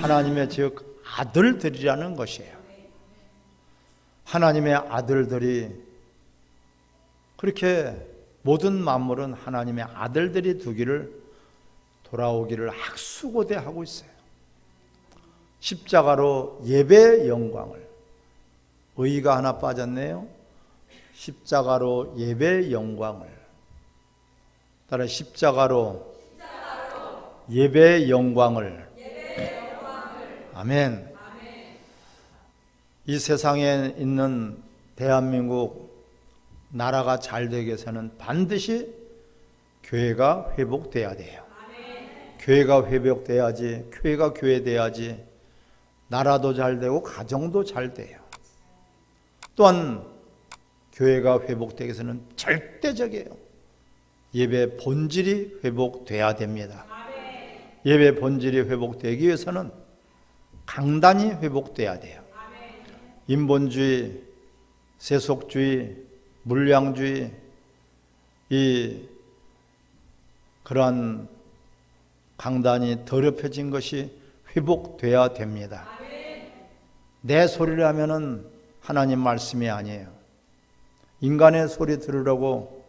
하나님의 즉 아들들이라는 것이에요. 하나님의 아들들이 그렇게 모든 만물은 하나님의 아들들이 돌아오기를 학수고대하고 있어요. 십자가로 예배의 영광을, 의가 하나 빠졌네요. 십자가로 예배의 영광을, 따라 십자가로 예배의 영광을. 아멘. 이 세상에 있는 대한민국 나라가 잘 되기 위해서는 반드시 교회가 회복돼야 돼요. 교회가 회복돼야지, 교회가 교회돼야지 나라도 잘 되고 가정도 잘 돼요. 또한 교회가 회복되기 위해서는 절대적이에요. 예배 본질이 회복돼야 됩니다. 예배 본질이 회복되기 위해서는 강단이 회복돼야 돼요. 인본주의, 세속주의, 물량주의, 그러한 강단이 더럽혀진 것이 회복돼야 됩니다. 내 소리를 하면은 하나님 말씀이 아니에요. 인간의 소리 들으려고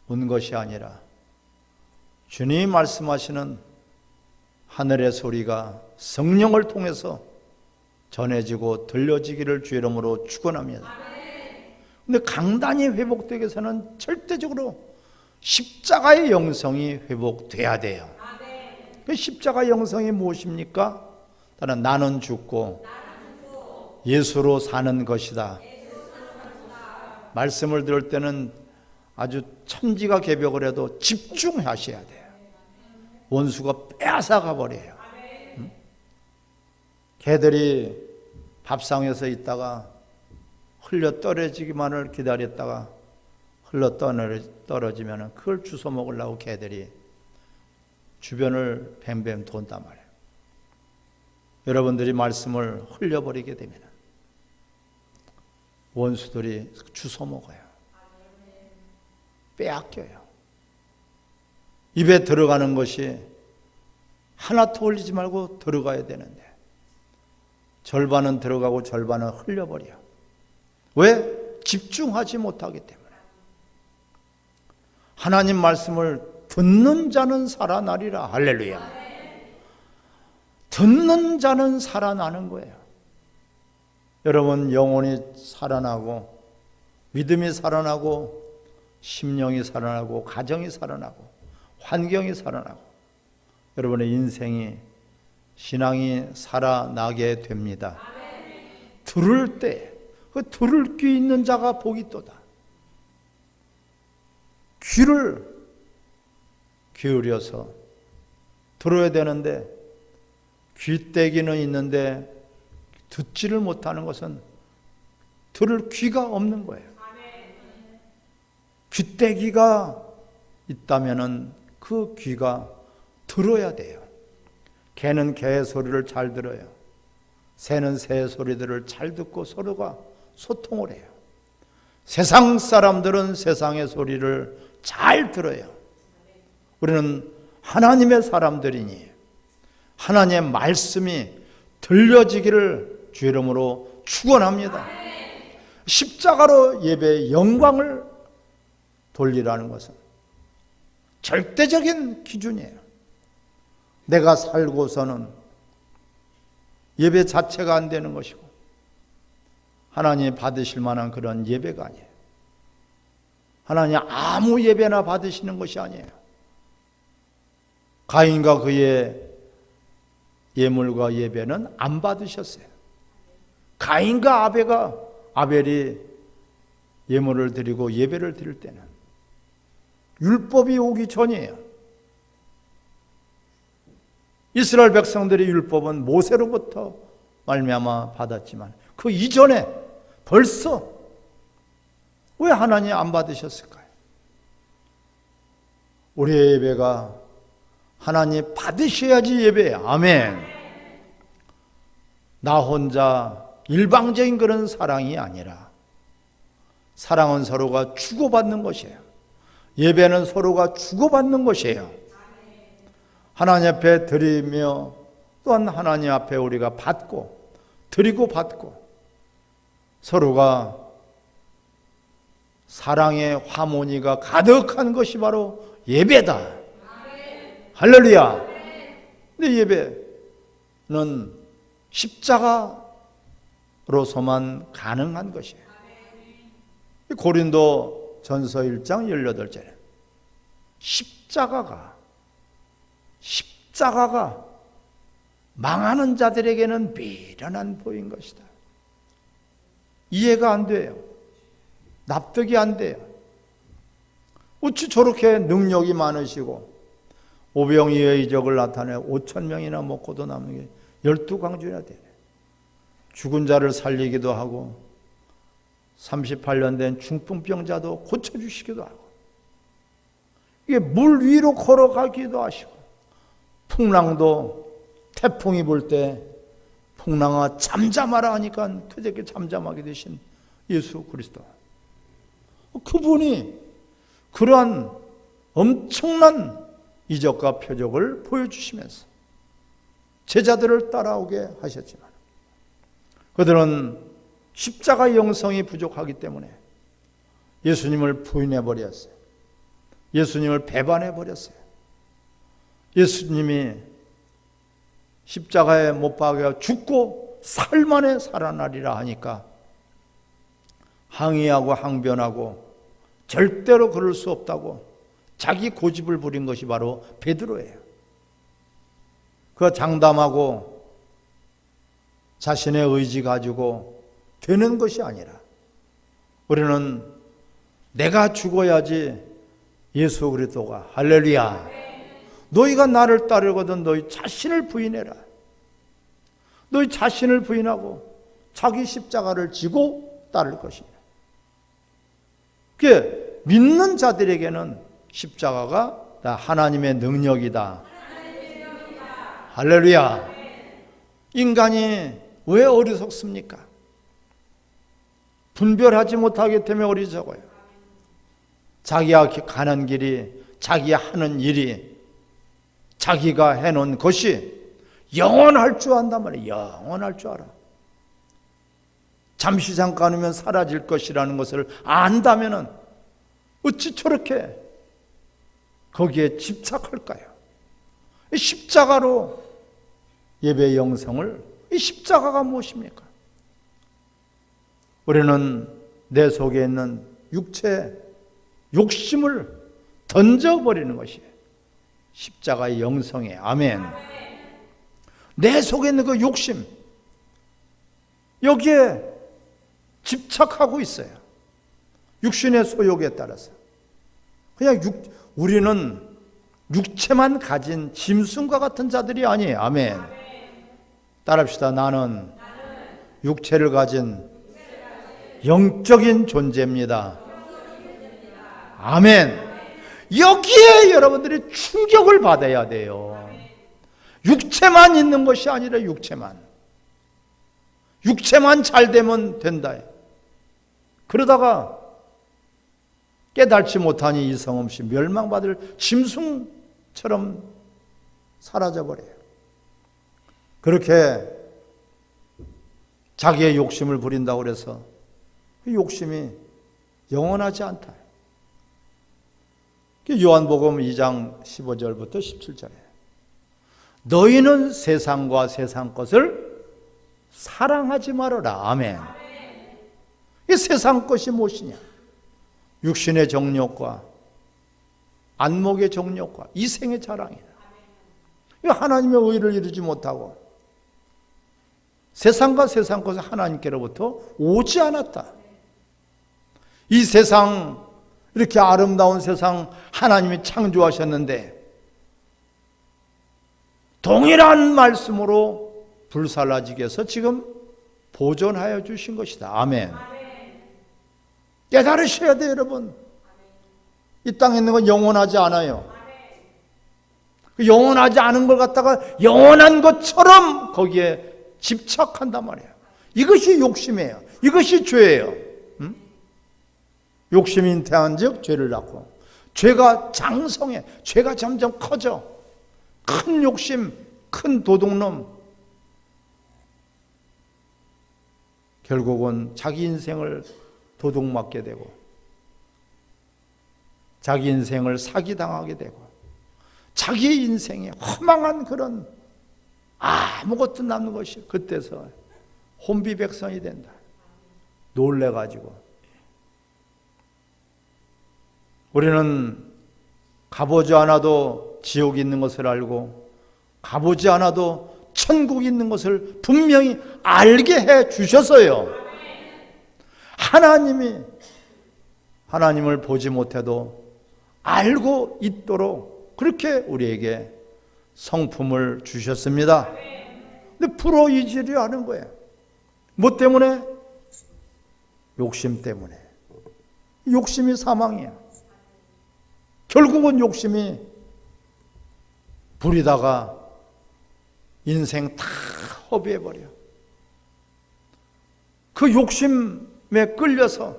온 것이 아니라 주님이 말씀하시는 하늘의 소리가 성령을 통해서 전해지고 들려지기를 주의 이름으로 축원합니다. 근데 강단이 회복되기 위해서는 절대적으로 십자가의 영성이 회복돼야 돼요. 그 십자가 영성이 무엇입니까? 따라 나는 죽고 예수로 사는 것이다. 말씀을 들을 때는 아주 천지가 개벽을 해도 집중하셔야 돼요. 원수가 빼앗아가 버려요. 개들이 밥상에서 있다가 흘러 떨어지기만을 기다렸다가 흘러 떨어지면 그걸 주워 먹으려고 개들이 주변을 뱀뱀 돈단 말이에요. 여러분들이 말씀을 흘려버리게 되면 원수들이 주워 먹어요. 빼앗겨요. 입에 들어가는 것이 하나도 흘리지 말고 들어가야 되는데 절반은 들어가고 절반은 흘려버려. 왜? 집중하지 못하기 때문에. 하나님 말씀을 듣는 자는 살아나리라. 할렐루야. 듣는 자는 살아나는 거예요. 여러분, 영혼이 살아나고 믿음이 살아나고 심령이 살아나고 가정이 살아나고 환경이 살아나고 여러분의 인생이 신앙이 살아나게 됩니다. 들을 때 그 들을 귀 있는 자가 복이 있도다. 귀를 기울여서 들어야 되는데 귀때기는 있는데 듣지를 못하는 것은 들을 귀가 없는 거예요. 귀때기가 있다면은 그 귀가 들어야 돼요. 개는 개의 소리를 잘 들어요. 새는 새의 소리들을 잘 듣고 서로가 소통을 해요. 세상 사람들은 세상의 소리를 잘 들어요. 우리는 하나님의 사람들이니 하나님의 말씀이 들려지기를 주 이름으로 축원합니다. 십자가로 예배의 영광을 돌리라는 것은 절대적인 기준이에요. 내가 살고서는 예배 자체가 안 되는 것이고 하나님이 받으실 만한 그런 예배가 아니에요. 하나님 아무 예배나 받으시는 것이 아니에요. 가인과 그의 예물과 예배는 안 받으셨어요. 가인과 아벨이 예물을 드리고 예배를 드릴 때는 율법이 오기 전이에요. 이스라엘 백성들의 율법은 모세로부터 말미암아 받았지만 그 이전에 벌써 왜 하나님 안 받으셨을까요? 우리의 예배가 하나님 받으셔야지 예배예요. 아멘. 나 혼자 일방적인 그런 사랑이 아니라 사랑은 서로가 주고받는 것이에요. 예배는 서로가 주고받는 것이에요. 하나님 앞에 드리며 또한 하나님 앞에 우리가 받고 드리고 받고 서로가 사랑의 화모니가 가득한 것이 바로 예배다. 할렐루야. 근데 예배는 십자가로서만 가능한 것이에요. 고린도 전서 1장 18절에 십자가가 망하는 자들에게는 미련한 보인 것이다. 이해가 안 돼요. 납득이 안 돼요. 어찌 저렇게 능력이 많으시고 오병이의 이적을 나타내 5,000명이나 먹고도 남은 게 12광주나 되네. 죽은 자를 살리기도 하고 38년 된 중풍병자도 고쳐주시기도 하고 이게 물 위로 걸어가기도 하시고 풍랑도 태풍이 불 때 풍랑아 잠잠하라 하니까 그저께 잠잠하게 되신 예수 그리스도, 그분이 그러한 엄청난 이적과 표적을 보여주시면서 제자들을 따라오게 하셨지만 그들은 십자가 영성이 부족하기 때문에 예수님을 부인해버렸어요. 예수님을 배반해버렸어요. 예수님이 십자가에 못 박혀 죽고 살만에 살아나리라 하니까 항의하고 항변하고 절대로 그럴 수 없다고 자기 고집을 부린 것이 바로 베드로예요. 그가 장담하고 자신의 의지 가지고 되는 것이 아니라 우리는 내가 죽어야지 예수 그리스도가, 할렐루야, 너희가 나를 따르거든 너희 자신을 부인해라. 너희 자신을 부인하고 자기 십자가를 지고 따를 것이다. 그게 믿는 자들에게는 십자가가 다 하나님의 능력이다. 할렐루야. 인간이 왜 어리석습니까? 분별하지 못하기 때문에 어리석어요. 자기가 가는 길이, 자기가 하는 일이, 자기가 해놓은 것이 영원할 줄 안단 말이에요. 영원할 줄 알아. 잠시 잠깐이면 사라질 것이라는 것을 안다면은 어찌 저렇게 거기에 집착할까요? 십자가로 예배 영성을, 이 십자가가 무엇입니까? 우리는 내 속에 있는 육체 욕심을 던져버리는 것이에요. 십자가의 영성에. 아멘. 내 속에 있는 그 욕심, 여기에 집착하고 있어요. 육신의 소욕에 따라서. 그냥 우리는 육체만 가진 짐승과 같은 자들이 아니에요. 아멘. 따라합시다. 나는 육체를 가진 영적인 존재입니다. 아멘. 여기에 여러분들이 충격을 받아야 돼요. 육체만 있는 것이 아니라 육체만 잘 되면 된다. 그러다가 깨달지 못하니 이성 없이 멸망받을 짐승처럼 사라져버려요. 그렇게 자기의 욕심을 부린다고 그래서 그 욕심이 영원하지 않다. 요한복음 2장 15절부터 17절에 너희는 세상과 세상 것을 사랑하지 말아라. 아멘. 이 세상 것이 무엇이냐? 육신의 정욕과 안목의 정욕과 이생의 자랑이다. 하나님의 의를 이루지 못하고 세상과 세상 것은 하나님께로부터 오지 않았다. 이 세상, 이렇게 아름다운 세상 하나님이 창조하셨는데 동일한 말씀으로 불살라지게 해서 지금 보존하여 주신 것이다. 아멘. 깨달으셔야 돼요, 여러분. 이 땅에 있는 건 영원하지 않아요. 그 영원하지 않은 걸 갖다가 영원한 것처럼 거기에 집착한단 말이에요. 이것이 욕심이에요. 이것이 죄예요. 욕심이 잉태한 즉 죄를 낳고, 죄가 장성해. 죄가 점점 커져. 큰 욕심, 큰 도둑놈, 결국은 자기 인생을 도둑맞게 되고 자기 인생을 사기당하게 되고 자기 인생에 허망한 그런 아무것도 남는 것이 그때서 혼비백산이 된다. 놀래가지고 우리는 가보지 않아도 지옥이 있는 것을 알고 가보지 않아도 천국이 있는 것을 분명히 알게 해 주셨어요. 하나님을 보지 못해도 알고 있도록 그렇게 우리에게 성품을 주셨습니다. 근데 풀어지려 하는 거예요. 뭐 때문에? 욕심 때문에. 욕심이 사망이야. 결국은 욕심이 부리다가 인생 다 허비해버려. 그 욕심에 끌려서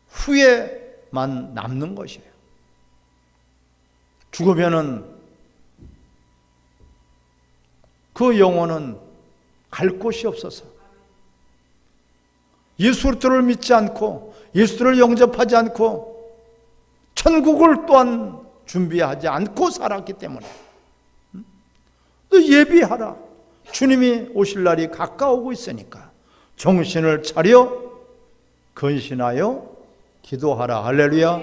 후회만 남는 것이에요. 죽으면은 그 영혼은 갈 곳이 없어서 예수 그리스도를 믿지 않고 예수를 영접하지 않고 천국을 또한 준비하지 않고 살았기 때문에 예비하라. 주님이 오실 날이 가까우고 있으니까 정신을 차려 근신하여 기도하라. 할렐루야.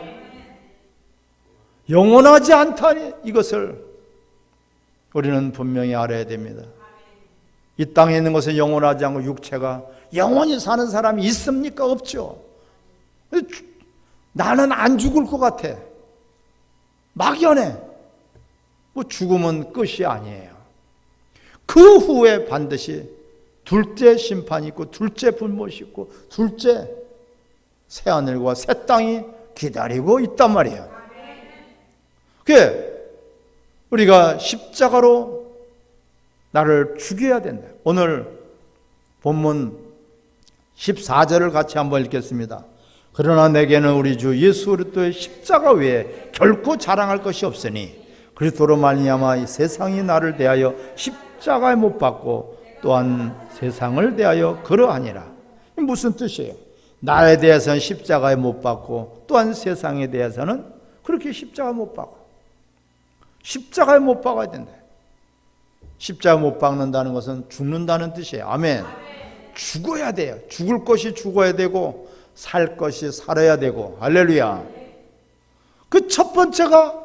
영원하지 않다니 이것을 우리는 분명히 알아야 됩니다. 이 땅에 있는 것은 영원하지 않고 육체가 영원히 사는 사람이 있습니까? 없죠. 나는 안 죽을 것 같아. 막연해. 뭐 죽음은 끝이 아니에요. 그 후에 반드시 둘째 심판이 있고 둘째 불못이 있고 둘째 새하늘과 새 땅이 기다리고 있단 말이에요. 그게 우리가 십자가로 나를 죽여야 된다. 오늘 본문 14절을 같이 한번 읽겠습니다. 그러나 내게는 우리 주 예수 그리스도의 십자가 외에 결코 자랑할 것이 없으니 그리스도로 말미암아 이 세상이 나를 대하여 십자가에 못 박고 또한 세상을 대하여 그러하니라. 무슨 뜻이에요? 나에 대해서는 십자가에 못 박고 또한 세상에 대해서는 그렇게 십자가에 못 박아. 십자가에 못 박아야 된다. 십자가에 못 박는다는 것은 죽는다는 뜻이에요. 아멘. 죽어야 돼요. 죽을 것이 죽어야 되고 살 것이 살아야 되고. 할렐루야. 그 첫 번째가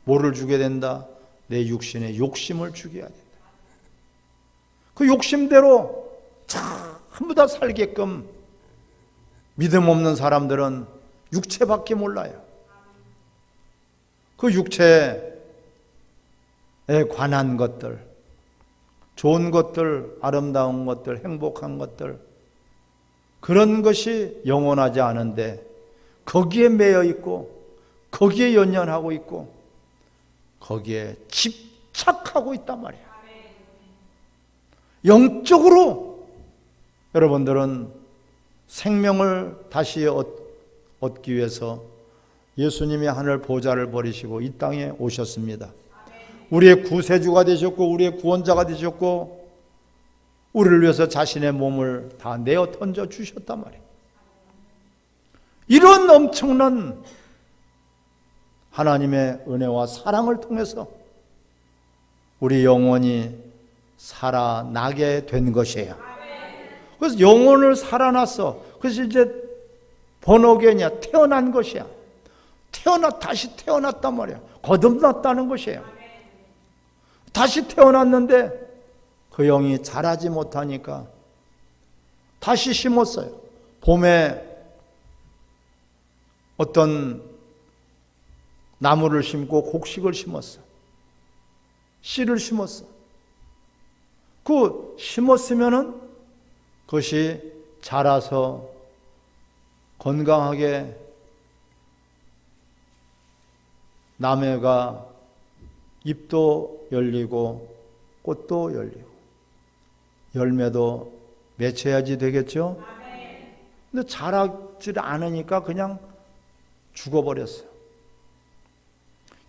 뭐를 주게 된다? 내 육신의 욕심을 죽여야 된다. 그 욕심대로 전부 다 살게끔 믿음 없는 사람들은 육체밖에 몰라요. 그 육체에 관한 것들, 좋은 것들, 아름다운 것들, 행복한 것들, 그런 것이 영원하지 않은데 거기에 매여 있고 거기에 연연하고 있고 거기에 집착하고 있단 말이야. 영적으로 여러분들은 생명을 다시 얻기 위해서 예수님이 하늘 보좌를 버리시고 이 땅에 오셨습니다. 우리의 구세주가 되셨고 우리의 구원자가 되셨고 우리를 위해서 자신의 몸을 다 내어 던져 주셨단 말이에요. 이런 엄청난 하나님의 은혜와 사랑을 통해서 우리 영혼이 살아나게 된 것이에요. 그래서 영혼을 살아났어. 그래서 이제 번호게냐 태어난 것이야. 다시 태어났단 말이야. 거듭났다는 것이에요. 다시 태어났는데 그 영이 자라지 못하니까 다시 심었어요. 봄에 어떤 나무를 심고 곡식을 심었어. 씨를 심었어. 그 심었으면은 그것이 자라서 건강하게 나무가 잎도 열리고 꽃도 열리고 열매도 맺혀야지 되겠죠? 근데 자라지 않으니까 그냥 죽어버렸어요.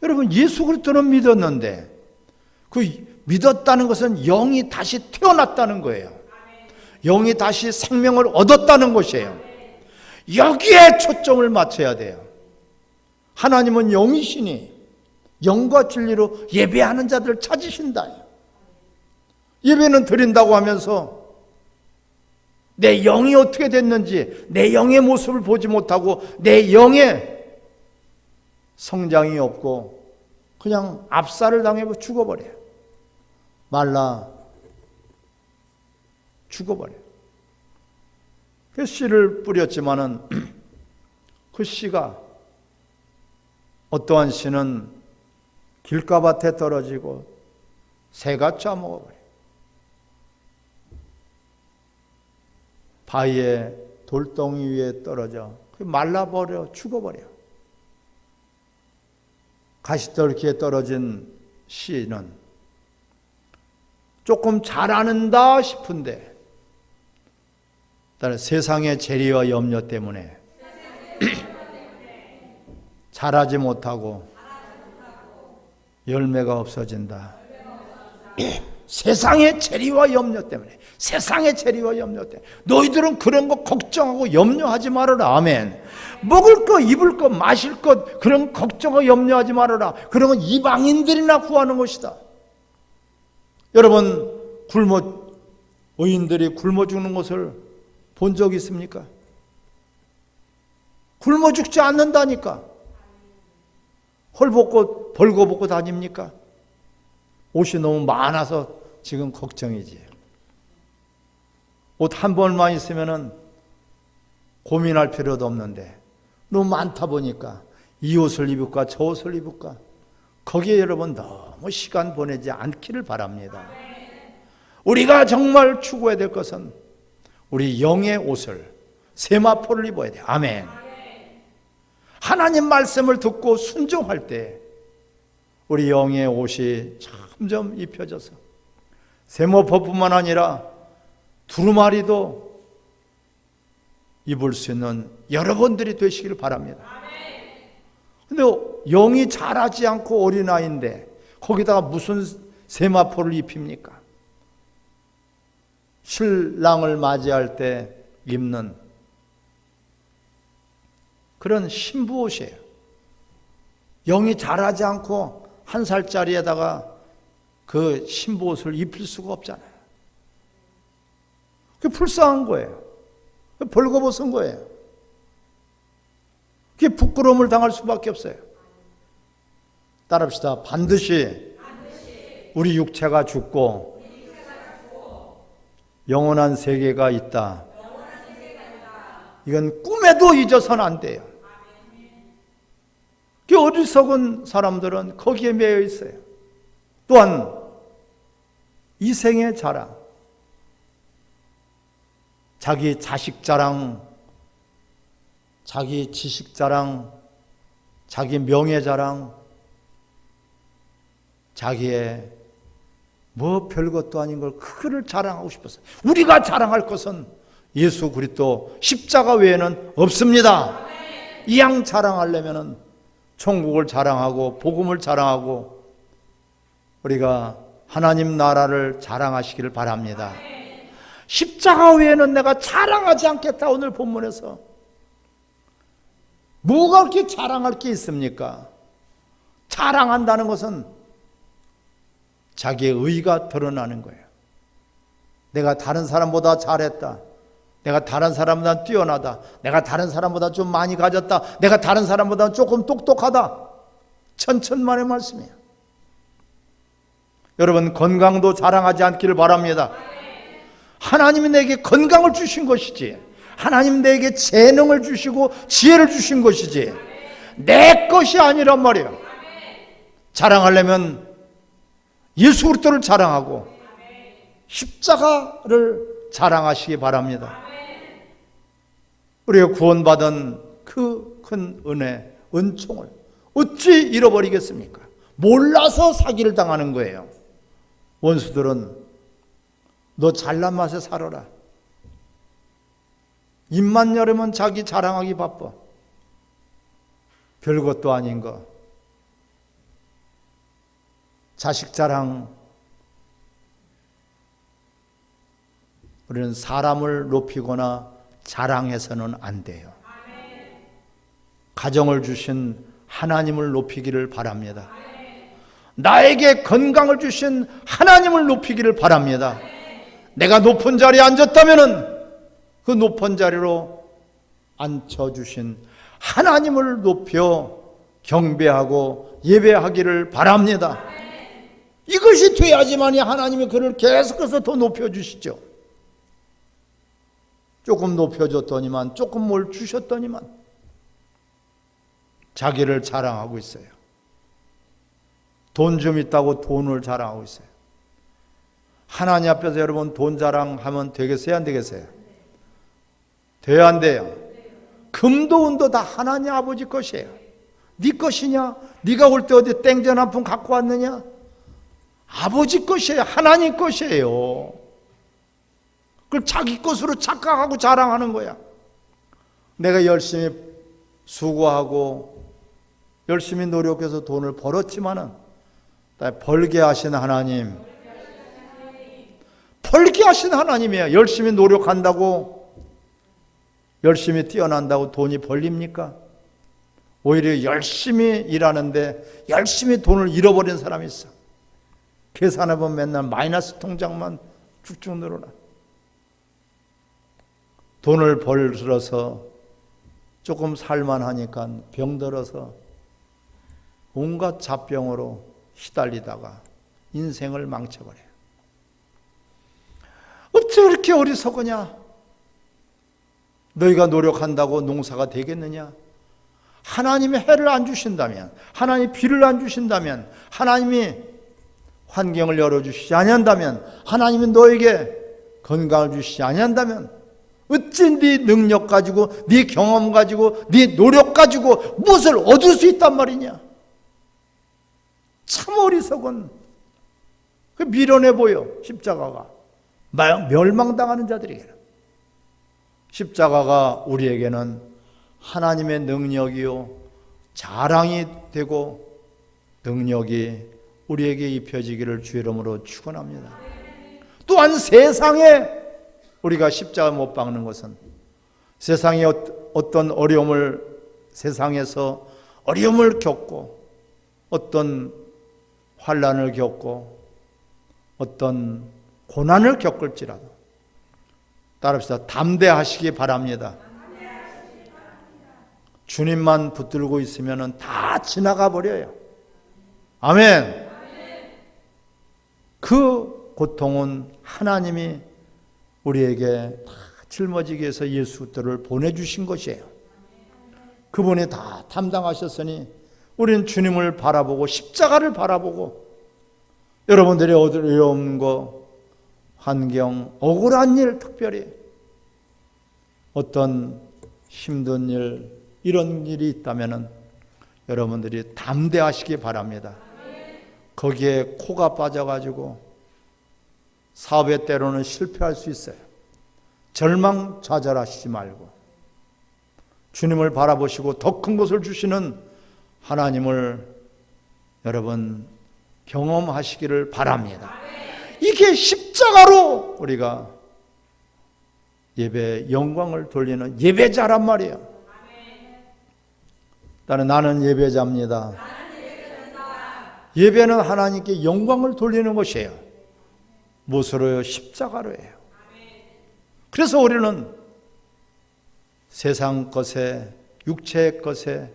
여러분 예수 그리스도는 믿었는데 그 믿었다는 것은 영이 다시 태어났다는 거예요. 영이 다시 생명을 얻었다는 것이에요. 여기에 초점을 맞춰야 돼요. 하나님은 영이시니 영과 진리로 예배하는 자들을 찾으신다. 예배는 드린다고 하면서 내 영이 어떻게 됐는지, 내 영의 모습을 보지 못하고 내 영의 성장이 없고 그냥 압살을 당하고 죽어버려요. 말라 죽어버려요. 그 씨를 뿌렸지만은 그 씨가 어떠한 씨는 길가밭에 떨어지고 새가 짜먹어버려요. 바위에 돌덩이 위에 떨어져 말라버려 죽어버려요. 가시떨기에 떨어진 씨는 조금 자라는다 싶은데 세상의 재리와 염려 때문에 자라지 못하고 열매가 없어진다. 세상의 재리와 염려 때문에, 세상의 재리와 염려 때문에 너희들은 그런 거 걱정하고 염려하지 말아라. 아멘. 먹을 거, 입을 거, 마실 것, 그런 걱정하고 염려하지 말아라. 그런 건 이방인들이나 구하는 것이다. 여러분, 의인들이 굶어 죽는 것을 본 적 있습니까? 굶어 죽지 않는다니까. 헐벗고 벌거벗고 다닙니까? 옷이 너무 많아서 지금 걱정이지. 옷 한 벌만 있으면은 고민할 필요도 없는데 너무 많다 보니까 이 옷을 입을까 저 옷을 입을까, 거기에 여러분 너무 시간 보내지 않기를 바랍니다. 우리가 정말 추구해야 될 것은 우리 영의 옷을, 세마포를 입어야 돼요. 아멘. 하나님 말씀을 듣고 순종할 때 우리 영의 옷이 점점 입혀져서 세마포뿐만 아니라 두루마리도 입을 수 있는 여러분들이 되시길 바랍니다. 근데 영이 자라지 않고 어린아이인데 거기다가 무슨 세마포를 입힙니까? 신랑을 맞이할 때 입는 그런 신부옷이에요. 영이 자라지 않고 1살짜리에다가 그 신부옷을 입힐 수가 없잖아요. 그게 불쌍한 거예요. 벌거벗은 거예요. 그게 부끄러움을 당할 수밖에 없어요. 따라합시다. 반드시 우리 육체가 죽고 영원한 세계가 있다. 이건 꿈에도 잊어서는 안 돼요. 그 어리석은 사람들은 거기에 매여 있어요. 또한 이생의 자랑, 자기 자식 자랑, 자기 지식 자랑, 자기 명예 자랑, 자기의 뭐 별것도 아닌 걸 그거를 자랑하고 싶었어요. 우리가 자랑할 것은 예수 그리스도 십자가 외에는 없습니다. 이 양 자랑하려면은 천국을 자랑하고 복음을 자랑하고 우리가 하나님 나라를 자랑하시기를 바랍니다. 십자가 외에는 내가 자랑하지 않겠다. 오늘 본문에서 뭐가 그렇게 자랑할 게 있습니까? 자랑한다는 것은 자기의 의가 드러나는 거예요. 내가 다른 사람보다 잘했다. 내가 다른 사람보다 뛰어나다. 내가 다른 사람보다 좀 많이 가졌다. 내가 다른 사람보다 조금 똑똑하다. 천천만의 말씀이에요. 여러분, 건강도 자랑하지 않기를 바랍니다. 하나님이 내게 건강을 주신 것이지, 하나님 내게 재능을 주시고 지혜를 주신 것이지 내 것이 아니란 말이에요. 자랑하려면 예수 그리스도를 자랑하고 십자가를 자랑하시기 바랍니다. 우리가 구원받은 그 큰 은혜, 은총을 어찌 잃어버리겠습니까? 몰라서 사기를 당하는 거예요. 원수들은 너 잘난 맛에 살아라. 입만 열으면 자기 자랑하기 바빠. 별것도 아닌 거. 자식 자랑, 우리는 사람을 높이거나 자랑해서는 안 돼요. 가정을 주신 하나님을 높이기를 바랍니다. 나에게 건강을 주신 하나님을 높이기를 바랍니다. 내가 높은 자리에 앉았다면 그 높은 자리로 앉혀주신 하나님을 높여 경배하고 예배하기를 바랍니다. 이것이 돼야지만이 하나님이 그를 계속해서 더 높여주시죠. 조금 높여줬더니만, 조금 뭘 주셨더니만 자기를 자랑하고 있어요. 돈 좀 있다고 돈을 자랑하고 있어요. 하나님 앞에서 여러분 돈 자랑하면 되겠어요? 안 되겠어요? 돼야 안 돼요? 금도 은도 다 하나님 아버지 것이에요. 네 것이냐? 네가 올 때 어디 땡전 한 푼 갖고 왔느냐? 아버지 것이에요. 하나님 것이에요. 그걸 자기 것으로 착각하고 자랑하는 거야. 내가 열심히 수고하고 열심히 노력해서 돈을 벌었지만은 벌게 하신 하나님, 벌게 하신 하나님이야. 열심히 노력한다고, 열심히 뛰어난다고 돈이 벌립니까? 오히려 열심히 일하는데 열심히 돈을 잃어버린 사람이 있어. 계산해보면 맨날 마이너스 통장만 쭉쭉 늘어나. 돈을 벌어서 조금 살만하니까 병들어서 온갖 잡병으로 시달리다가 인생을 망쳐버려요. 어째 그렇게 어리석으냐? 너희가 노력한다고 농사가 되겠느냐? 하나님이 해를 안 주신다면, 하나님이 비를 안 주신다면, 하나님이 환경을 열어주시지 아니한다면, 하나님이 너에게 건강을 주시지 아니한다면 어찌 네 능력 가지고, 네 경험 가지고, 네 노력 가지고 무엇을 얻을 수 있단 말이냐? 참 어리석은, 그 미련해 보여. 십자가가 멸망당하는 자들에게는, 십자가가 우리에게는 하나님의 능력이요 자랑이 되고 능력이 우리에게 입혀지기를 주의 이름으로 축원합니다. 또한 세상에 우리가 십자가 못 박는 것은 세상에 어떤 어려움을, 세상에서 어려움을 겪고 어떤 환난을 겪고 어떤 고난을 겪을지라도 따릅시다. 담대하시기 바랍니다. 주님만 붙들고 있으면 다 지나가 버려요. 아멘. 그 고통은 하나님이 우리에게 다 짊어지기 위해서 예수들을 보내주신 것이에요. 그분이 다 담당하셨으니 우리는 주님을 바라보고 십자가를 바라보고 여러분들의 어려운 거, 환경, 억울한 일, 특별히 어떤 힘든 일, 이런 일이 있다면 여러분들이 담대하시기 바랍니다. 거기에 코가 빠져가지고 사업에 때로는 실패할 수 있어요. 절망좌절하시지 말고 주님을 바라보시고 더 큰 것을 주시는 하나님을 여러분 경험하시기를 바랍니다. 이게 십자가로 우리가 예배 영광을 돌리는 예배자란 말이에요. 나는 예배자입니다. 예배는 하나님께 영광을 돌리는 것이에요. 무엇으로요? 십자가로 해요. 그래서 우리는 세상 것에, 육체의 것에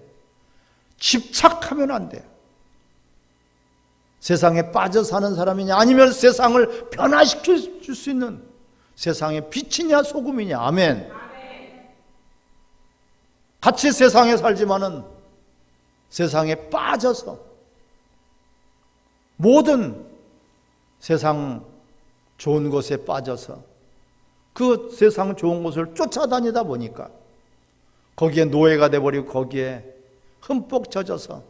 집착하면 안 돼요. 세상에 빠져 사는 사람이냐, 아니면 세상을 변화시켜 줄 수 있는 세상의 빛이냐 소금이냐. 아멘. 같이 세상에 살지만은 세상에 빠져서 모든 세상 좋은 것에 빠져서 그 세상 좋은 것을 쫓아다니다 보니까 거기에 노예가 돼버리고 거기에 흠뻑 젖어서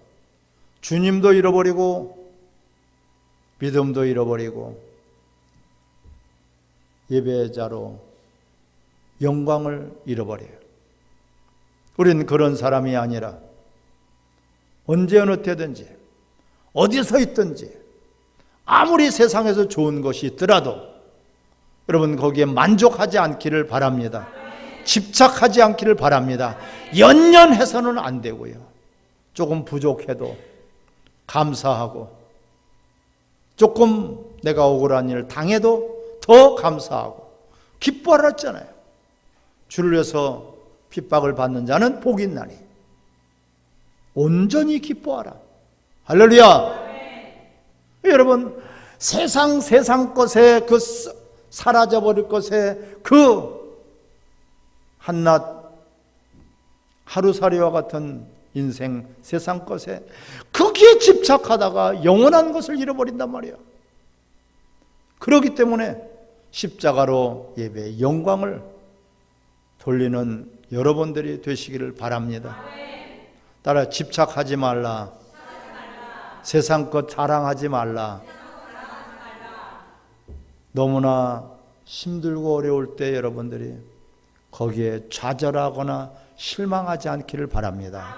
주님도 잃어버리고 믿음도 잃어버리고 예배자로 영광을 잃어버려요. 우리는 그런 사람이 아니라 언제 어느 때든지 어디서 있든지 아무리 세상에서 좋은 것이 있더라도 여러분 거기에 만족하지 않기를 바랍니다. 집착하지 않기를 바랍니다. 연연해서는 안 되고요. 조금 부족해도 감사하고, 조금 내가 억울한 일 당해도 더 감사하고 기뻐하랬잖아요. 주를 위해서 핍박을 받는 자는 복이 있나니 온전히 기뻐하라. 할렐루야. 여러분 세상 것에 그 사라져버릴 것에 그 한낱 하루살이와 같은 인생 세상 것에 거기에 집착하다가 영원한 것을 잃어버린단 말이에요. 그렇기 때문에 십자가로 예배의 영광을 돌리는 여러분들이 되시기를 바랍니다. 따라 집착하지 말라. 세상 것 자랑하지 말라. 너무나 힘들고 어려울 때 여러분들이 거기에 좌절하거나 실망하지 않기를 바랍니다.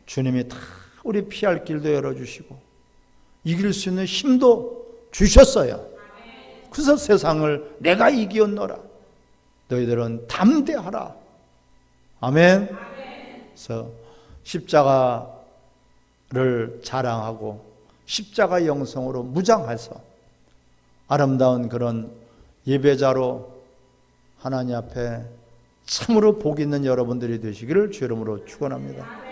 주님이 다 우리 피할 길도 열어주시고 이길 수 있는 힘도 주셨어요. 그래서 세상을 내가 이기었노라. 너희들은 담대하라. 아멘. 그래서 십자가를 자랑하고 십자가 영성으로 무장해서 아름다운 그런 예배자로 하나님 앞에 참으로 복 있는 여러분들이 되시기를 주 이름으로 축원합니다.